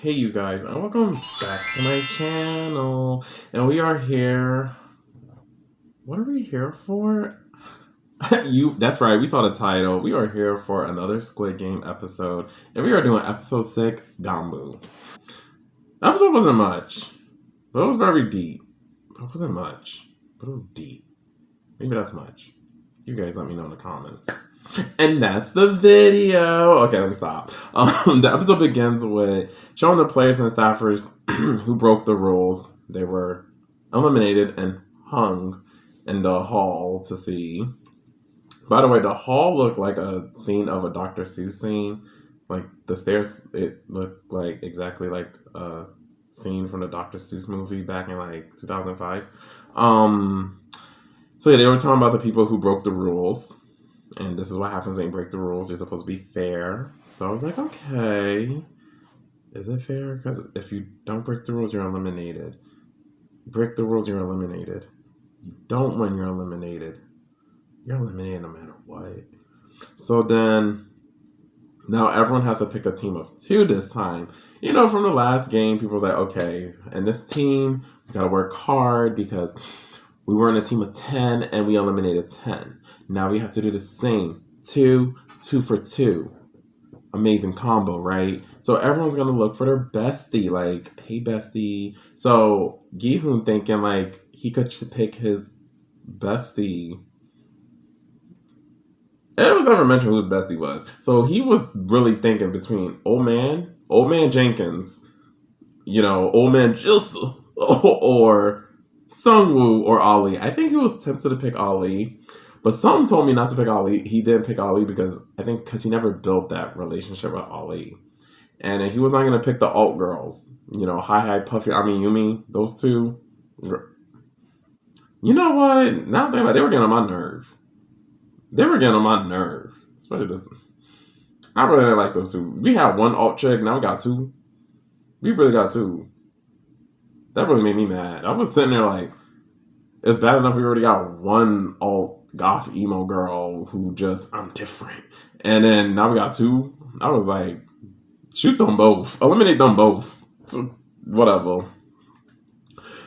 Hey you guys, and welcome back to my channel. And we are here. What are we here for? That's right, we saw the title. We are here for another Squid Game episode. And we are doing episode 6, Ggganbu. The episode wasn't much, but it was very deep. It wasn't much, but it was deep. Maybe that's much. You guys let me know in the comments. And that's the video. Okay, let me stop. The episode begins with showing the players and staffers who broke the rules. They were eliminated and hung in the hall to see. By the way, the hall looked like a scene of a Dr. Seuss scene. Like the stairs, it looked like exactly like a scene from the Dr. Seuss movie back in like 2005. So yeah, they were talking about the people who broke the rules. And this is what happens when you break the rules. You're supposed to be fair. So I was like, okay, is it fair? Because if you don't break the rules, you're eliminated. You break the rules, you're eliminated. You don't win, you're eliminated. You're eliminated no matter what. So then, now everyone has to pick a team of 2 this time. You know, from the last game, people was like, okay, and this team, we gotta work hard because we were in a team of 10 and we eliminated 10. Now we have to do the same. 2 for 2. Amazing combo, right? So everyone's gonna look for their bestie. Like, hey bestie. So Gi-hoon thinking like he could pick his bestie. It was never mentioned who his bestie was. So he was really thinking between old man Jenkins, old man Jisoo, or Sungwoo or Ali. I think he was tempted to pick Ali, but some told me not to pick Ali. He didn't pick Ali because he never built that relationship with Ali, and he was not going to pick the alt girls. Hi Puffy, Yumi. Those 2. You know what? Now think about it, they were getting on my nerve. Especially this. I really didn't like those 2. We had 1 alt chick. Now we got 2. We really got 2. That really made me mad. I was sitting there like, it's bad enough we already got 1 alt goth emo girl who just, I'm different. And then now we got 2. I was like, shoot them both. Eliminate them both. So, whatever.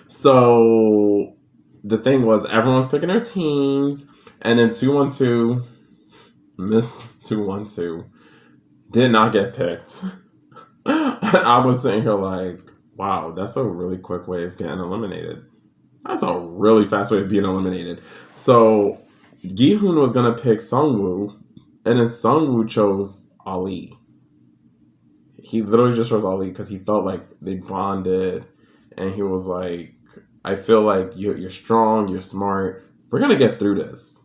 So, the thing was, everyone's picking their teams. And then 212, Miss 212, did not get picked. I was sitting here like, wow, that's a really quick way of getting eliminated. That's a really fast way of being eliminated. So Gi-hoon was going to pick Sungwoo, and then Sungwoo chose Ali. He literally just chose Ali because he felt like they bonded, and he was like, I feel like you're strong, you're smart. We're going to get through this.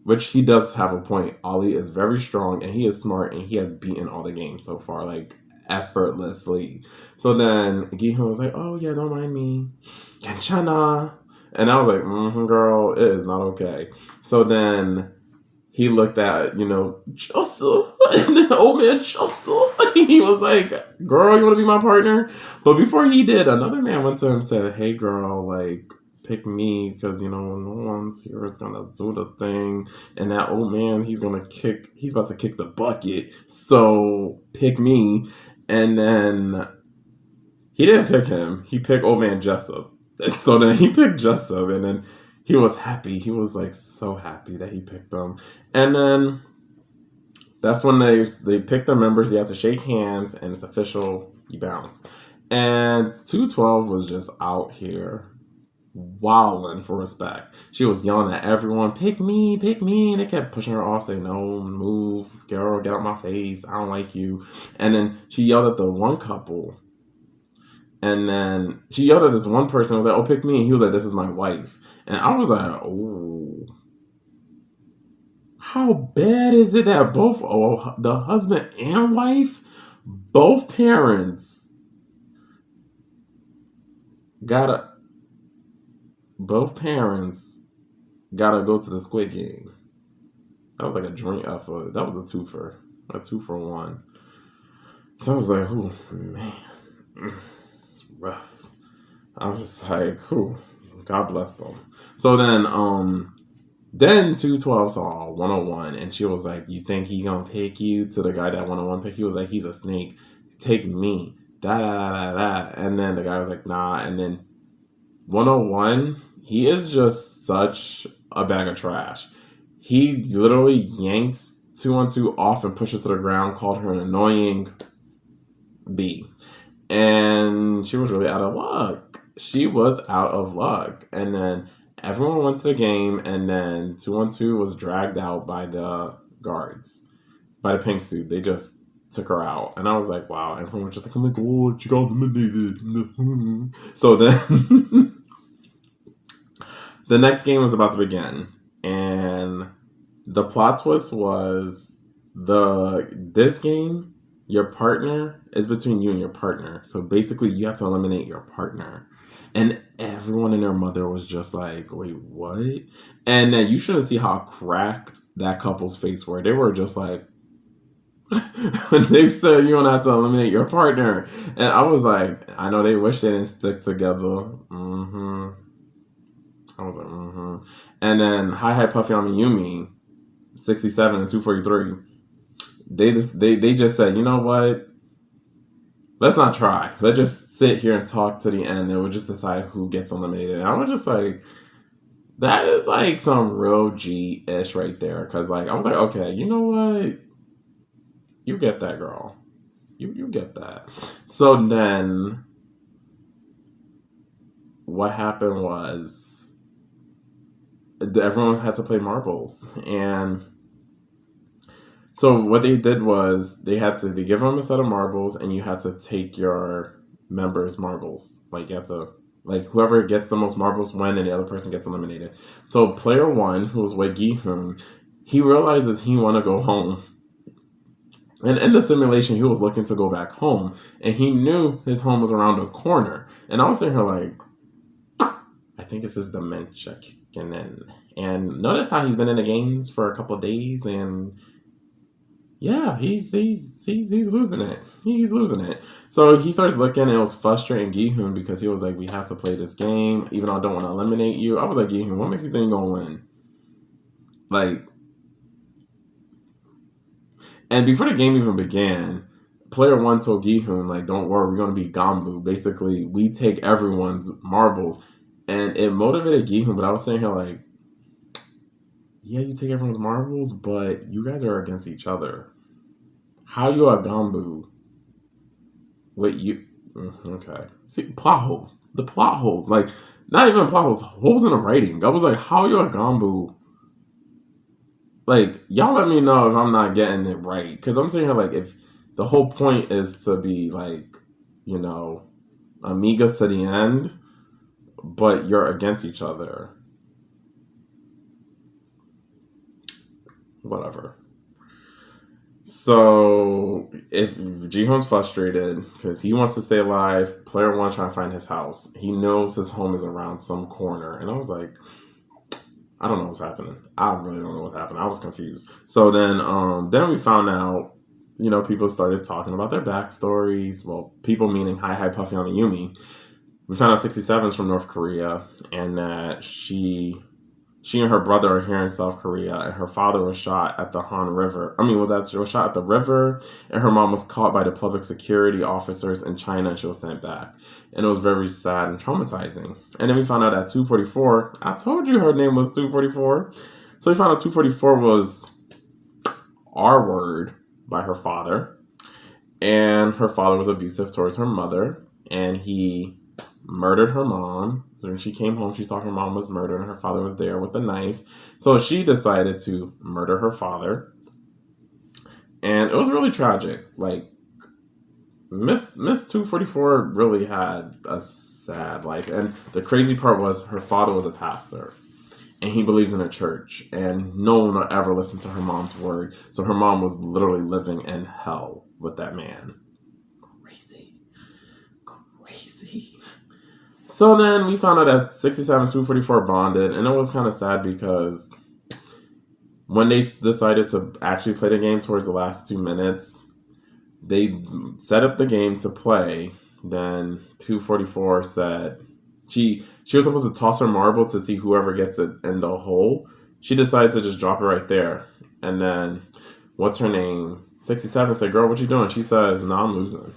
Which he does have a point. Ali is very strong, and he is smart, and he has beaten all the games so far, like, effortlessly. So then Gi-hoon was like, oh yeah, don't mind me. Kenchana. And I was like, girl, it is not okay. So then he looked at, Jisoo, and then old man Jisoo. He was like, girl, you want to be my partner? But before he did, another man went to him and said, hey girl, like, pick me because, no one's here is going to do the thing. And that old man, he's about to kick the bucket. So pick me. And then he didn't pick him. He picked old man Jessup. So then he picked Jessup, and then he was happy. He was like so happy that he picked them. And then that's when they picked their members. You have to shake hands, and it's official. You bounce. And 212 was just out here wilding for respect. She was yelling at everyone, pick me, and they kept pushing her off, saying, no, move, girl, get out my face, I don't like you. And then she yelled at the one couple, and then she yelled at this one person, was like, oh, pick me, and he was like, this is my wife. And I was like, oh, how bad is it that both the husband and wife, both parents gotta go to the Squid Game. That was like a dream effort. That was a 2 for 1. So I was like, oh man, it's rough. I was just like, God bless them. So then 212 saw 101, and she was like, you think he gonna pick you? To the guy that 101 picked, he was like, he's a snake. Take me. that. And then the guy was like, nah. And then 101, he is just such a bag of trash. He literally yanks 212 off and pushes to the ground, called her an annoying B. And she was really out of luck. She was out of luck. And then everyone went to the game, and then 212 was dragged out by the guards, by the pink suit. They just took her out. And I was like, wow. Everyone was just like, oh my god, she got eliminated. So then the next game was about to begin. And the plot twist was this game, your partner is between you and your partner. So basically you have to eliminate your partner. And everyone and their mother was just like, wait, what? And then you should see how cracked that couple's face were. They were just like, when they said you don't have to eliminate your partner. And I was like, I know they wish they didn't stick together. I was like, And then Hi Puffy Yumi, 67 and 243. They just said, you know what? Let's not try. Let's just sit here and talk to the end, and we'll just decide who gets eliminated. And I was just like, that is like some real G-ish right there. Because like I was like, okay, you know what? You get that, girl. You get that. So then what happened was everyone had to play marbles. And so what they did was they give them a set of marbles, and you had to take your members' marbles. Like you had to, like whoever gets the most marbles win, and the other person gets eliminated. So player one, who was with Gi-hoon, he realizes he want to go home. And in the simulation, he was looking to go back home, and he knew his home was around the corner. And I was sitting here like, I think it's his dementia kicking in. And notice how he's been in the games for a couple of days, and yeah, he's losing it. He's losing it. So he starts looking, and it was frustrating Gi-hoon because he was like, we have to play this game, even though I don't want to eliminate you. I was like, Gi-hoon, what makes you think you're going to win? Like, and before the game even began, player one told Gi-hoon, like, don't worry, we're going to be Ggganbu. Basically, we take everyone's marbles. And it motivated Gi-hoon, but I was sitting here like, yeah, you take everyone's marbles, but you guys are against each other. How you are Ggganbu? Wait, you... Okay. See, plot holes. The plot holes. Like, not even plot holes. Holes in the writing. I was like, how you are Ggganbu? Like, y'all let me know if I'm not getting it right. Because I'm sitting here like, if the whole point is to be like, you know, amigas to the end, but you're against each other. Whatever. So if Ji-hoon's frustrated because he wants to stay alive, player one trying to find his house. He knows his home is around some corner. And I was like, I don't know what's happening. I really don't know what's happening. I was confused. So then we found out, you know, people started talking about their backstories. Well, people meaning Hi Puffy Yumi. We found out 67 is from North Korea, and that she and her brother are here in South Korea, and her father was shot at the Han River. Was shot at the river, and her mom was caught by the public security officers in China, and she was sent back. And it was very sad and traumatizing. And then we found out at 244, I told you her name was 244. So we found out 244 was R-word by her father, and her father was abusive towards her mother, and he murdered her mom. When she came home, she saw her mom was murdered and her father was there with a knife. So she decided to murder her father. And it was really tragic. Like, Miss 244 really had a sad life. And the crazy part was her father was a pastor. And he believed in a church. And no one would ever listen to her mom's word. So her mom was literally living in hell with that man. Crazy. So then we found out that 67 244 bonded, and it was kind of sad because when they decided to actually play the game towards the last 2 minutes, they set up the game to play. Then 244 said she was supposed to toss her marble to see whoever gets it in the hole. She decided to just drop it right there. And then, what's her name? 67 said, girl, what you doing? She says, no, I'm losing.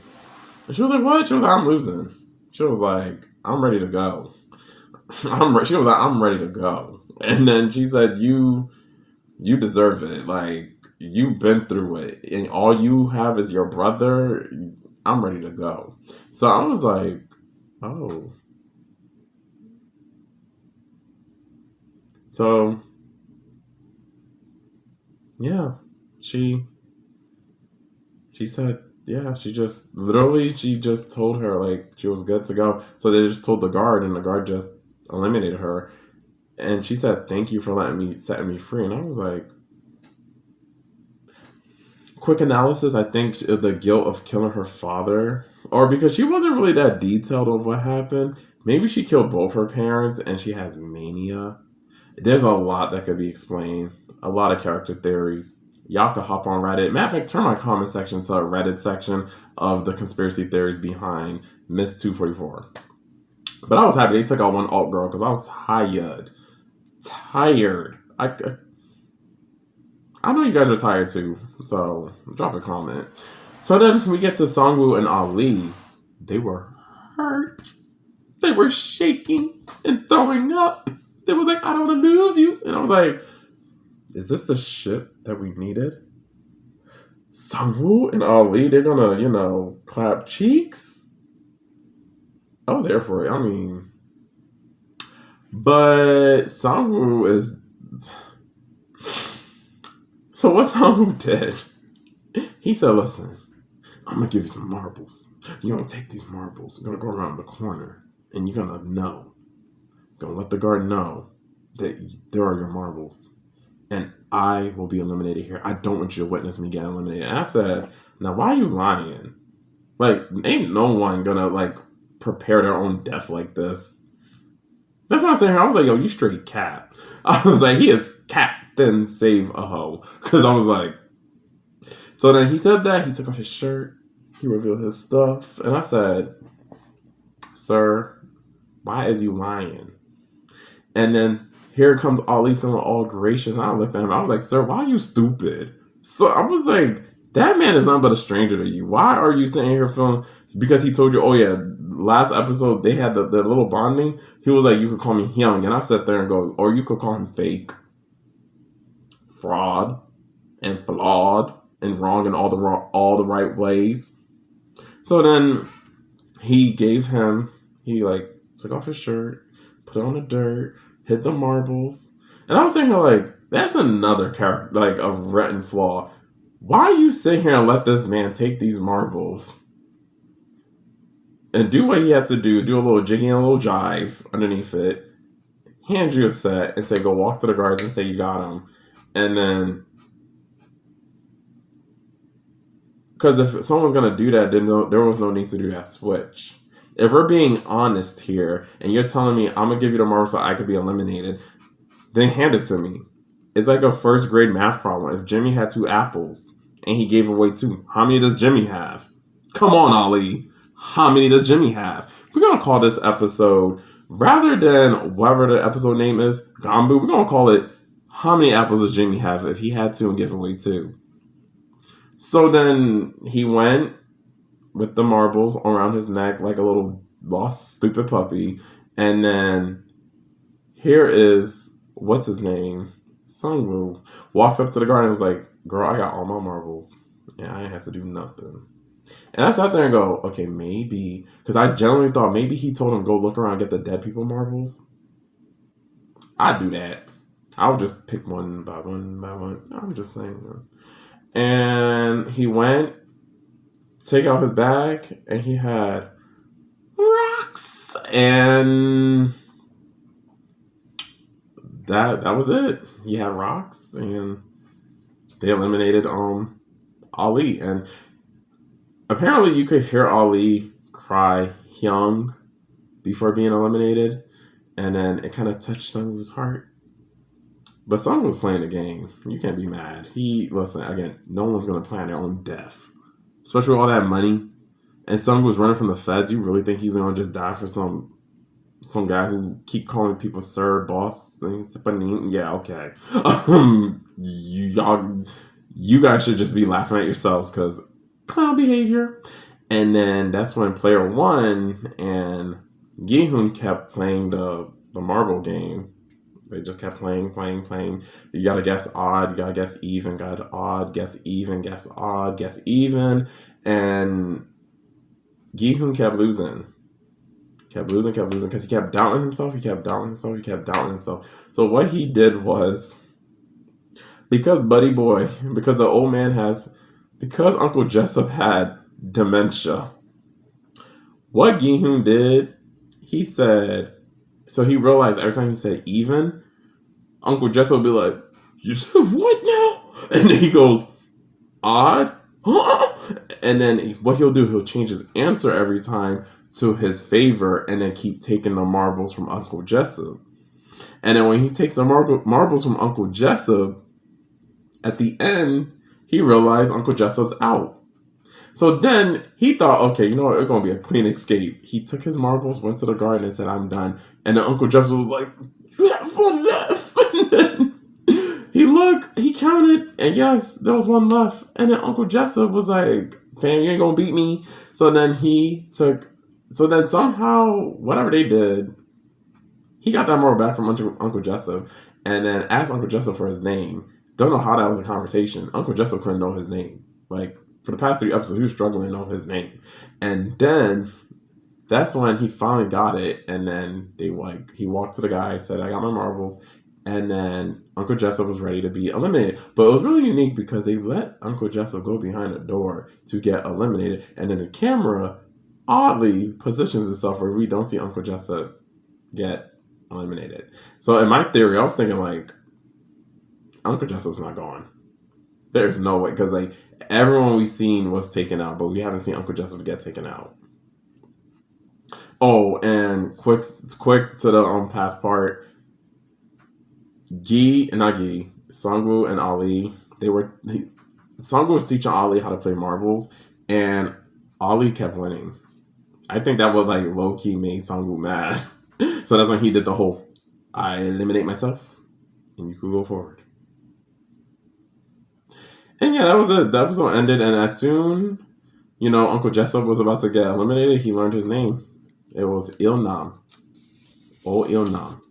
And she was like, what? She was like, I'm losing. She was like, I'm ready to go. She was like, I'm ready to go. And then she said, you deserve it. Like, you've been through it. And all you have is your brother. I'm ready to go. So I was like, oh. So, yeah. She said, yeah, she just told her, like, she was good to go. So they just told the guard, and the guard just eliminated her. And she said, thank you for setting me free. And I was like, quick analysis, I think the guilt of killing her father, or because she wasn't really that detailed of what happened, maybe she killed both her parents and she has mania. There's a lot that could be explained, a lot of character theories. Y'all could hop on Reddit. Matter of fact, turn my comment section to a Reddit section of the conspiracy theories behind Miss 244. But I was happy they took out one alt girl because I was tired. I know you guys are tired too, so drop a comment. So then we get to Songwoo and Ali. They were hurt. They were shaking and throwing up. They was like, I don't want to lose you. And I was like, is this the ship that we needed? Songwoo and Ali, they're gonna, clap cheeks? I was there for it. I mean, but Songwoo is... So what Songwoo did, he said, listen, I'm going to give you some marbles. You're going to take these marbles. You're going to go around the corner, and you're going to know. You're going to let the guard know that there are your marbles. And I will be eliminated here. I don't want you to witness me get eliminated. And I said, now why are you lying? Like, ain't no one going to, like, prepare their own death like this. That's what I'm saying. I was like, yo, you straight cap. I was like, he is Captain Save a Ho. Because I was like... So then he said that. He took off his shirt. He revealed his stuff. And I said, sir, why is you lying? And then here comes Ali feeling all gracious. And I looked at him. I was like, sir, why are you stupid? So I was like, that man is nothing but a stranger to you. Why are you sitting here feeling... Because he told you, oh yeah, last episode they had the little bonding. He was like, you could call me Hyung. And I sat there and go, or you could call him fake, fraud, and flawed, and wrong in all the right ways. So then he like took off his shirt, put it on the dirt, hit the marbles. And I was saying, like, that's another character, like a written flaw. Why you sit here and let this man take these marbles and do what he had to do a little jiggy and a little jive underneath it, hand you a set and say, go walk to the guards and say you got him. And then, because if someone's going to do that, then there was no need to do that switch. If we're being honest here and you're telling me I'm going to give you the marble so I could be eliminated, then hand it to me. It's like a first grade math problem. If Jimmy had 2 apples and he gave away 2, how many does Jimmy have? Come on, Ali. How many does Jimmy have? We're going to call this episode, rather than whatever the episode name is, Ggganbu, we're going to call it, how many apples does Jimmy have if he had 2 and gave away 2? So then he went with the marbles around his neck like a little lost stupid puppy. And then here is, what's his name? Sungwoo walks up to the guard and was like, girl, I got all my marbles. And I ain't have to do nothing. And I sat there and go, okay, maybe. Because I generally thought maybe he told him go look around and get the dead people marbles. I'd do that. I would just pick one by one by one. I'm just saying. And he went, take out his bag, and he had rocks. And that was it. He had rocks, and they eliminated Ali. And apparently you could hear Ali cry Hyung before being eliminated. And then it kind of touched Sungwoo's heart. But Sung was playing the game. You can't be mad. Listen, again, no one's going to plan their own death. Especially with all that money. And Sung was running from the feds. You really think he's going to just die for some guy who keep calling people sir, boss, and yeah, okay. You guys should just be laughing at yourselves because clown behavior. And then that's when player one and Gi-hoon kept playing the marble game. They just kept playing. You gotta guess odd, you gotta guess even, got odd, guess even, guess odd, guess even. And Gi-hoon kept losing because he kept doubting himself. So what he did was, because the old man because Uncle Jessup had dementia, what Gi-hoon did, he said, so he realized every time he said even, Uncle Jessup would be like, you said what now? And then he goes, odd? Huh? And then what he'll do, he'll change his answer every time to his favor and then keep taking the marbles from Uncle Jessup. And then when he takes the marbles from Uncle Jessup, at the end, he realized Uncle Jessup's out. So then he thought, okay, you know what, it's going to be a clean escape. He took his marbles, went to the garden and said, I'm done. And then Uncle Jessup was like, you have one left. And then he counted, and yes, there was one left. And then Uncle Jessup was like, fam, you ain't going to beat me. So then somehow, whatever they did, he got that marble back from Uncle Jessup and then asked Uncle Jessup for his name. Don't know how that was a conversation. Uncle Jessup couldn't know his name. Like, for the past 3 episodes, he was struggling to know his name. And then that's when he finally got it. And then he walked to the guy, said, I got my marbles. And then Uncle Jessup was ready to be eliminated. But it was really unique because they let Uncle Jessup go behind the door to get eliminated. And then the camera oddly positions itself where we don't see Uncle Jessup get eliminated. So in my theory, I was thinking like, Uncle Jessup's not going. There's no way, because like everyone we've seen was taken out, but we haven't seen Uncle Jessup get taken out. Oh, and quick to the past part. Sungwoo and Ali, Sungwoo was teaching Ali how to play marbles, and Ali kept winning. I think that was like low key made Sungwoo mad. So that's when he did the whole, I eliminate myself, and you could go forward. And yeah, that was it. The episode ended, and as soon, Uncle Jessup was about to get eliminated, he learned his name. It was Il-nam. Oh, Il-nam.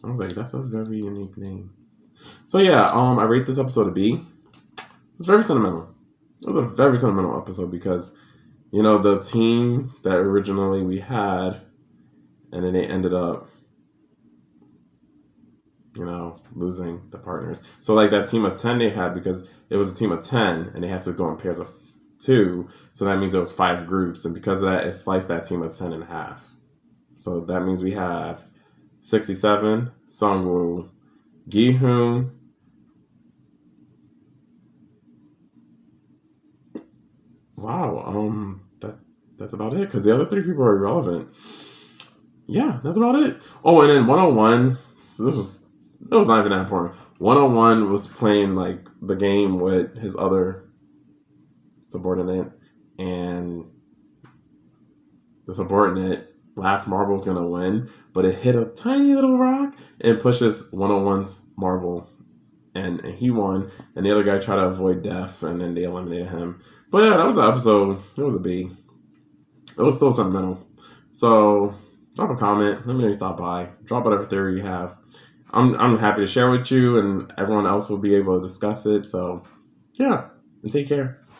I was like, that's a very unique name. So yeah, I rate this episode a B. It's very sentimental. It was a very sentimental episode because, the team that originally we had, and then they ended up, losing the partners. So like that team of 10 they had, because it was a team of 10 and they had to go in pairs of 2. So that means there was 5 groups. And because of that, it sliced that team of 10 in half. So that means we have 67, Sungwoo, Gi-hoon, wow, that's about it, because the other 3 people are irrelevant. Yeah, that's about it. Oh, and then 101, so this was not even that important. 101 was playing like the game with his other subordinate, and the subordinate last marble was gonna win, but it hit a tiny little rock and pushes 101's marble, and he won. And the other guy tried to avoid death, and then they eliminated him. But yeah, that was the episode. It was a B. It was still sentimental. So drop a comment. Let me know you stop by. Drop whatever theory you have. I'm happy to share with you, and everyone else will be able to discuss it. So yeah, and take care.